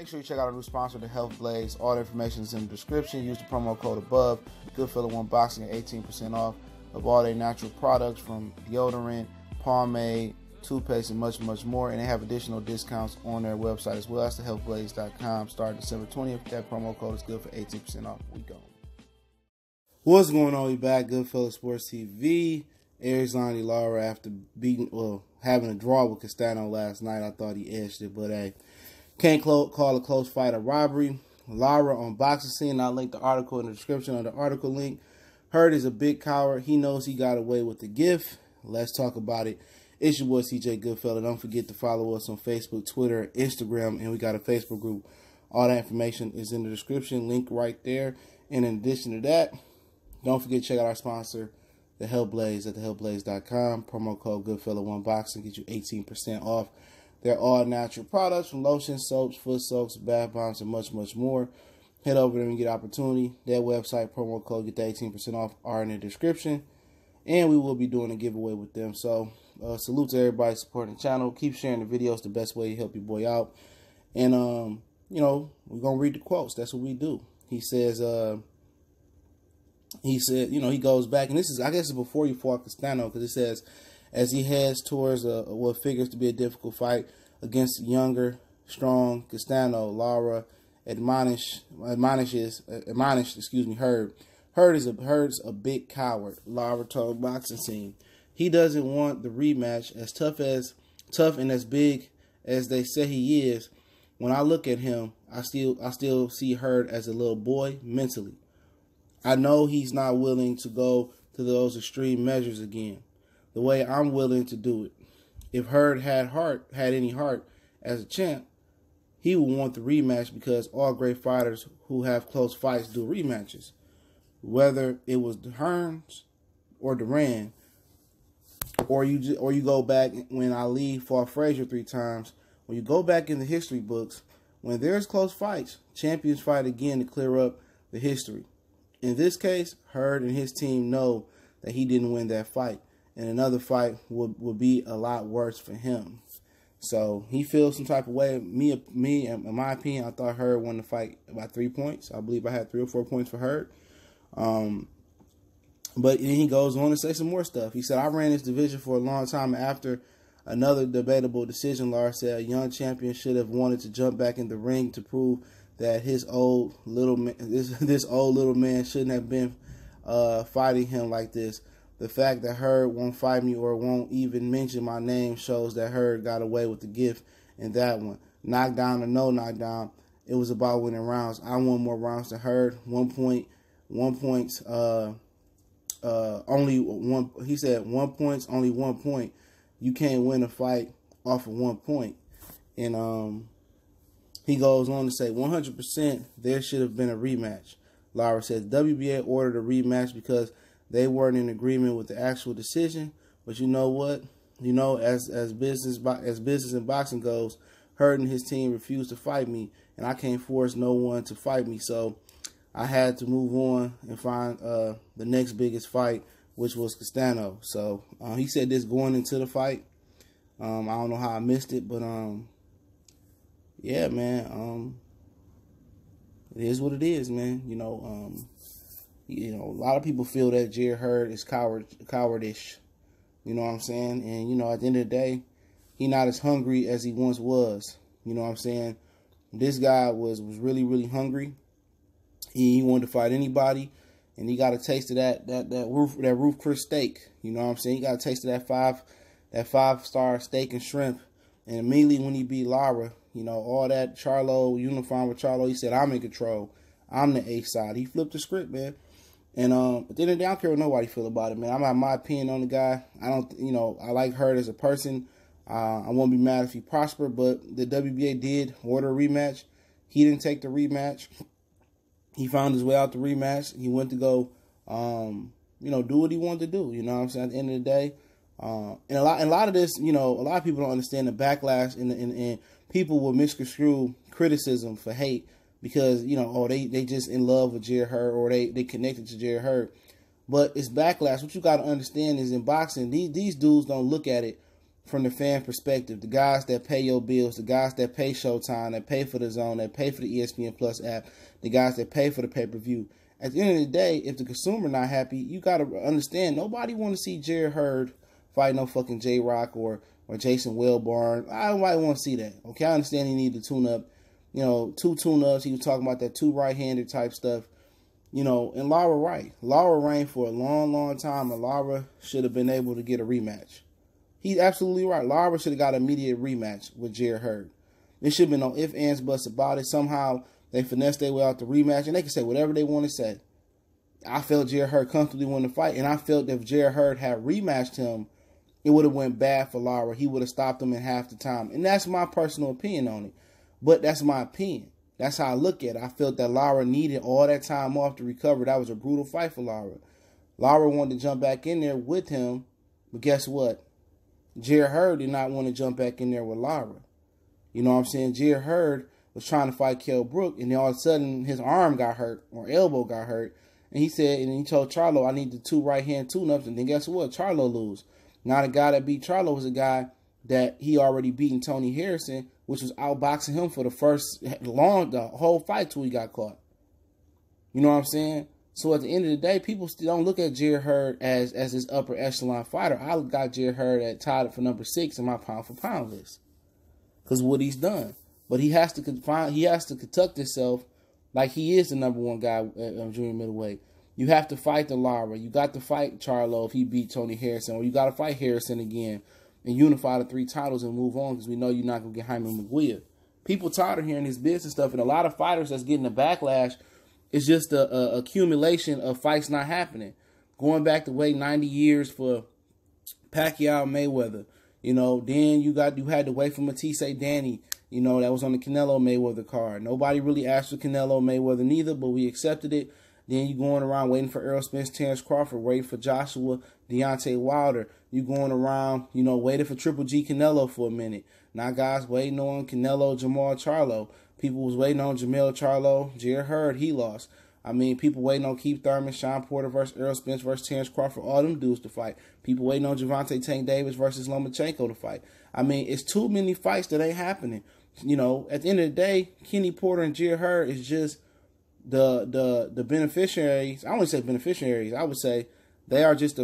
Make sure you check out our new sponsor, the Health Blaze. All the information is in the description. Use the promo code above. Goodfella1 Boxing at 18% off of all their natural products from deodorant, pomade, toothpaste, and much, much more. And they have additional discounts on their website as well. That's thehealthblaze.com. Starting December 20th. That promo code is good for 18% off. We go. What's going on? We back. Goodfella Sports TV. Erislandy Lara, after having a draw with Castano last night, I thought he edged it, but hey, can't call a close fight a robbery. Lara on Boxing Scene. I'll link the article in the description of the article link. Hurd is a big coward. He knows he got away with the gift. Let's talk about it. It's your boy CJ Goodfella. Don't forget to follow us on Facebook, Twitter, Instagram, and we got a Facebook group. All that information is in the description, link right there. And in addition to that, don't forget to check out our sponsor, the Health Blaze, at thehealthblaze.com. Promo code Goodfella1 Boxing get you 18% off. They're all natural products from lotions, soaps, foot soaks, bath bombs, and much, much more. Head over there and get opportunity. Their website, promo code, get the 18% off, are in the description. And we will be doing a giveaway with them. So, salute to everybody supporting the channel. Keep sharing the videos, the best way to help your boy out. And, you know, we're going to read the quotes. That's what we do. He said, you know, he goes back, and this is, I guess, it's before he fought Castano, because it says, as he heads towards what figures to be a difficult fight against younger, strong Castano, Lara admonished Hurd. Hurd's a big coward. Lara told Boxing Scene he doesn't want the rematch. As tough and as big as they say he is, when I look at him, I still see Hurd as a little boy mentally. I know he's not willing to go to those extreme measures again, the way I'm willing to do it. If Hurd had any heart as a champ, he would want the rematch, because all great fighters who have close fights do rematches. Whether it was Hearns or Duran, or you go back when Ali fought Frazier 3 times, when you go back in the history books, when there's close fights, champions fight again to clear up the history. In this case, Hurd and his team know that he didn't win that fight, and another fight would be a lot worse for him. So he feels some type of way. Me, in my opinion, I thought Hurd won the fight by 3 points. I believe I had 3 or 4 points for Hurd. But then he goes on to say some more stuff. He said, I ran this division for a long time. After another debatable decision, Lara said a young champion should have wanted to jump back in the ring to prove that his old little man, this old little man shouldn't have been fighting him like this. The fact that Hurd won't fight me or won't even mention my name shows that Hurd got away with the gift in that one. Knockdown or no knockdown, it was about winning rounds. I won more rounds than Hurd. 1 point, only one. He said 1 point, only 1 point. You can't win a fight off of 1 point. And he goes on to say 100% there should have been a rematch. Lara says WBA ordered a rematch because they weren't in agreement with the actual decision. But you know what? You know, as business and boxing goes, Hurd and his team refused to fight me, and I can't force no one to fight me. So I had to move on and find the next biggest fight, which was Castano. So he said this going into the fight. I don't know how I missed it, but yeah, man. It is what it is, man. You know, a lot of people feel that Jarrett Hurd is cowardish. You know what I'm saying? And you know, at the end of the day, he not as hungry as he once was. You know what I'm saying? This guy was really, really hungry. He wanted to fight anybody, and he got a taste of that roof Chris steak. You know what I'm saying? He got a taste of that 5-star steak and shrimp. And immediately when he beat Lara, you know, all that Charlo uniform with Charlo, he said, I'm in control. I'm the A side. He flipped the script, man. And at the end of the day, I don't care what nobody feel about it, man. I'm have my opinion on the guy. I don't, you know, I like Hurd as a person. I won't be mad if he prosper, but the WBA did order a rematch. He didn't take the rematch. He found his way out the rematch. He went to go, you know, do what he wanted to do. You know what I'm saying? At the end of the day, and a lot of this, you know, a lot of people don't understand the backlash, and people will misconstrue criticism for hate because, you know, oh, they just in love with Jarrett Hurd, or they connected to Jarrett Hurd. But it's backlash. What you got to understand is in boxing, these dudes don't look at it from the fan perspective, the guys that pay your bills, the guys that pay Showtime, that pay for the Zone, that pay for the ESPN Plus app, the guys that pay for the pay-per-view. At the end of the day, if the consumer not happy, you got to understand, nobody want to see Jarrett Hurd fight no fucking J-Rock or Jason Wellborn. I don't want to see that. Okay, I understand he need to tune up, 2 tune-ups. He was talking about that 2 right-handed type stuff. And Lara right. Lara reigned for a long, long time, and Lara should have been able to get a rematch. He's absolutely right. Lara should have got an immediate rematch with Jarrett Hurd. There should have been no ifs, ands, buts about it. Somehow they finessed their way out the rematch, and they can say whatever they want to say. I felt Jarrett Hurd comfortably won the fight, and I felt that if Jarrett Hurd had rematched him, it would have went bad for Lara. He would have stopped him in half the time. And that's my personal opinion on it. But that's my opinion. That's how I look at it. I felt that Lara needed all that time off to recover. That was a brutal fight for Lara. Lara wanted to jump back in there with him, but guess what? Jarrett Hurd did not want to jump back in there with Lara. You know what I'm saying? Jarrett Hurd was trying to fight Kell Brook, and then all of a sudden his arm got hurt or elbow got hurt. And he said, and he told Charlo, I need the 2 right-hand tune-ups. And then guess what? Charlo lose. Now the guy that beat Charlo was a guy that he already beaten Tony Harrison, which was outboxing him for the whole fight till he got caught. You know what I'm saying? So at the end of the day, people still don't look at Jarrett Hurd as this upper echelon fighter. I got Jarrett Hurd tied for number 6 in my pound for pound list because what he's done. But he has to conduct himself like he is the number 1 guy of junior middleweight. You have to fight the Lara. You got to fight Charlo if he beat Tony Harrison, or you got to fight Harrison again and unify the 3 titles and move on because we know you're not going to get Jaime Munguia. People tired of hearing this business stuff, and a lot of fighters that's getting a backlash is just a accumulation of fights not happening. Going back to wait 90 years for Pacquiao Mayweather. Then you had to wait for Matisse Danny, that was on the Canelo Mayweather card. Nobody really asked for Canelo Mayweather neither, but we accepted it. Then you going around waiting for Errol Spence, Terrence Crawford, waiting for Joshua, Deontay Wilder. You going around, waiting for Triple G Canelo for a minute. Now guys waiting on Canelo, Jamal Charlo. People was waiting on Jamel Charlo, Jarrett Hurd, he lost. People waiting on Keith Thurman, Sean Porter versus Errol Spence versus Terrence Crawford, all them dudes to fight. People waiting on Gervonta Tank Davis versus Lomachenko to fight. It's too many fights that ain't happening. At the end of the day, Kenny Porter and Jarrett Hurd is just the beneficiaries. I wouldn't say beneficiaries. I would say they are just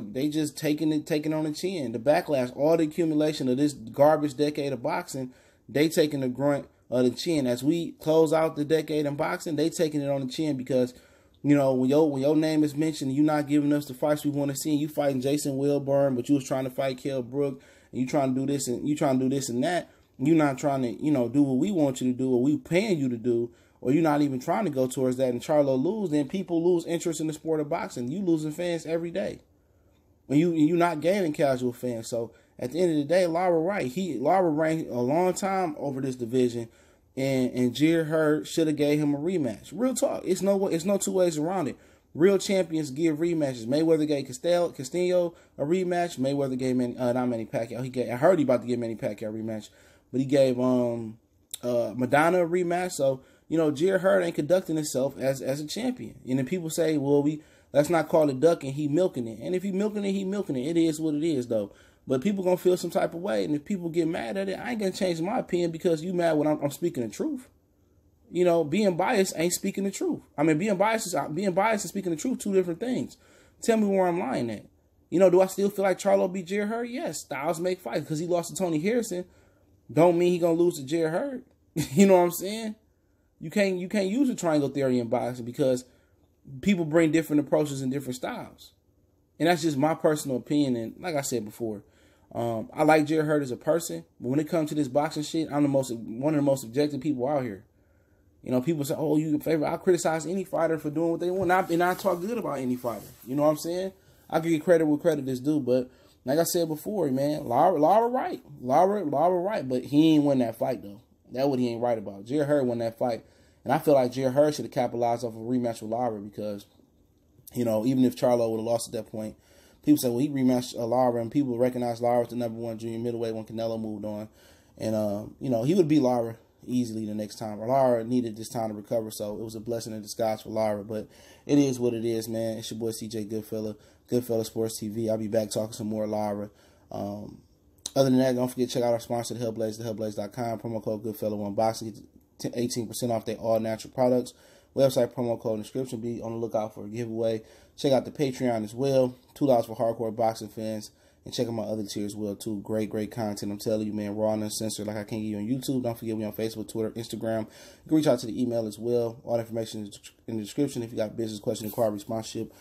taking on the chin. The backlash, all the accumulation of this garbage decade of boxing, they taking the grunt of the chin. As we close out the decade in boxing, they taking it on the chin because when your name is mentioned, you're not giving us the fights we want to see. You fighting Jason Wilburn, but you was trying to fight Kell Brook, and you trying to do this and you trying to do this and that. You're not trying to do what we want you to do, or we paying you to do. Or you're not even trying to go towards that, and Charlo lose, then people lose interest in the sport of boxing. You losing fans every day. When you're not gaining casual fans. So at the end of the day, Lara right. Lara reigned a long time over this division, and Jarrett Hurd should have gave him a rematch. Real talk. It's no 2 ways around it. Real champions give rematches. Mayweather gave Castillo a rematch. Mayweather gave not Manny Pacquiao. I heard he about to give Manny Pacquiao a rematch, but he gave Madonna a rematch. So Jarrett Hurd ain't conducting himself as a champion. And then people say, well, let's not call it ducking, he milking it. And if he milking it, he milking it. It is what it is, though. But people going to feel some type of way. And if people get mad at it, I ain't going to change my opinion because you mad when I'm speaking the truth. Being biased ain't speaking the truth. Being biased and speaking the truth, 2 different things. Tell me where I'm lying at. Do I still feel like Charlo beat Jarrett Hurd? Yes, styles make fights. Because he lost to Tony Harrison don't mean he going to lose to Jarrett Hurd. You know what I'm saying? You can't use the triangle theory in boxing because people bring different approaches and different styles. And that's just my personal opinion. And like I said before, I like Jarrett Hurd as a person, but when it comes to this boxing shit, I'm one of the most objective people out here. People say, "Oh, you favorite." I criticize any fighter for doing what they want, and I talk good about any fighter. You know what I'm saying? I give credit where credit is due, but like I said before, man, Lara right, but he ain't win that fight though. That's what he ain't right about. Jarrett Hurd won that fight. And I feel like Jarrett Hurd should have capitalized off a rematch with Lara because, even if Charlo would have lost at that point, people say, well, he rematched Lara, and people recognize Lara as the number 1 junior middleweight when Canelo moved on. And, he would beat Lara easily the next time. Lara needed this time to recover, so it was a blessing in disguise for Lara. But it is what it is, man. It's your boy CJ Goodfella Sports TV. I'll be back talking some more Lara. Other than that, don't forget to check out our sponsor, The Hellblaze, thehellblaze.com. Promo code GoodFellow1Boxing. Get 18% off their all-natural products. Website, promo code, and description. Be on the lookout for a giveaway. Check out the Patreon as well. $2 for hardcore boxing fans. And check out my other tier as well, too. Great content. I'm telling you, man, raw and uncensored like I can't get you on YouTube. Don't forget, we on Facebook, Twitter, Instagram. You can reach out to the email as well. All the information is in the description. If you got business, question, inquiry, sponsorship,